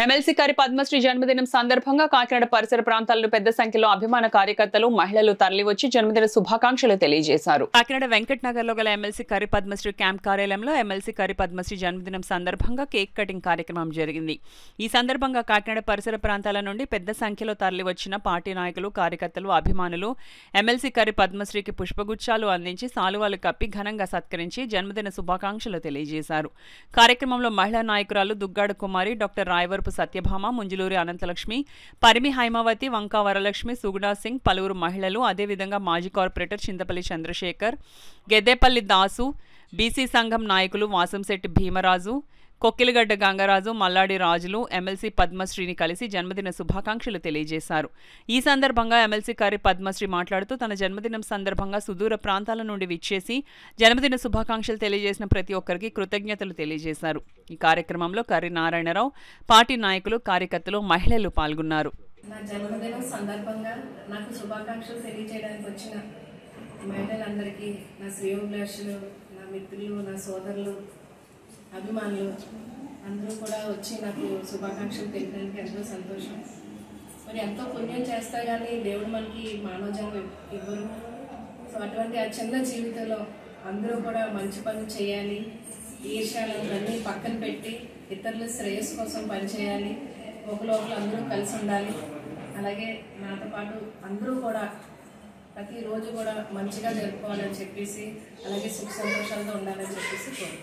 MLC కారి పద్మశ్రీ జన్మదినం సందర్భంగా కాకినాడ పరిసర ప్రాంతాల్లో పెద్ద సంఖ్యలో అభిమాన కార్యకర్తలు మహిళలు తరలివచ్చి జన్మదిన శుభాకాంక్షలు తెలియజేశారు. కాకినాడ వెంకట్ నగర్ లో గల ఎమ్మెల్సీ కారి పద్మశ్రీ క్యాంప్ కార్యాలయంలో ఎమ్మెల్సీ కారి పద్మశ్రీ జన్మదినం సందర్భంగా కేక్ కటింగ్ కార్యక్రమం జరిగింది. ఈ సందర్భంగా కాకినాడ పరిసర ప్రాంతాల నుండి పెద్ద సంఖ్యలో తరలివచ్చిన పార్టీ నాయకులు, కార్యకర్తలు, అభిమానులు ఎమ్మెల్సీ కారి పద్మశ్రీకి పుష్పగుచ్చాలు అందించి సాలువాలు కప్పి ఘనంగా సత్కరించి జన్మదిన శుభాకాంక్షలు తెలియజేశారు. కార్యక్రమంలో మహిళా నాయకురాలు దుగ్గాడ కుమారి, డాక్టర్ రాయవరపు సత్యభామ, ముంజులూరి అనంతలక్ష్మి, పరిమి హైమావతి, వంకా వరలక్ష్మి, సుగుణా సింగ్, పలువురు మహిళలు, అదేవిధంగా మాజీ కార్పొరేటర్ చింతపల్లి చంద్రశేఖర్, గెద్దేపల్లి దాసు, బీసీ సంఘం నాయకులు వాసంశెట్టి భీమరాజు, కొక్కిలిగడ్డ గంగరాజు, మల్లాడి రాజులు ఎమ్మెల్సీ పద్మశ్రీని కలిసి జన్మదిన శుభాకాంక్షలు తెలియజేశారు. ఈ సందర్భంగా ఎమ్మెల్సీ కారి పద్మశ్రీ మాట్లాడుతూ తన జన్మదినం సందర్భంగా సుదూర ప్రాంతాల నుండి విచ్చేసి జన్మదిన శుభాకాంక్షలు తెలియజేసిన ప్రతి ఒక్కరికి కృతజ్ఞతలు తెలియజేశారు. ఈ కార్యక్రమంలో కర్రి నారాయణరావు, పార్టీ నాయకులు, కార్యకర్తలు, మహిళలు పాల్గొన్నారు. నా జన్మదినం సందర్భంగా నాకు శుభాకాంక్షలు తెలియజేయడానికి వచ్చిన మహిళలందరికీ, నా శ్రేయోభిలాషులు, నా మిత్రులు, నా సోదరులు, అభిమానులు అందరూ కూడా వచ్చి నాకు శుభాకాంక్షలు తెలియడానికి ఎంతో సంతోషం. మరి ఎంతో పుణ్యం చేస్తా కానీ దేవుడు మనకి మానవ జన్మ ఇవ్వరు. సో అటువంటి ఆ చిన్న జీవితంలో అందరూ కూడా మంచి పనులు చేయాలి, ఈర్ష్యాలన్నీ పక్కన పెట్టి ఇతరుల శ్రేయస్సు కోసం పనిచేయాలి, ఒకరు అందరూ కలిసి ఉండాలి. అలాగే నాతో పాటు అందరూ కూడా ప్రతిరోజు కూడా మంచిగా జరుపుకోవాలని చెప్పేసి, అలాగే సుఖ సంతోషాలతో ఉండాలని చెప్పేసి కోరుకుంటున్నాను.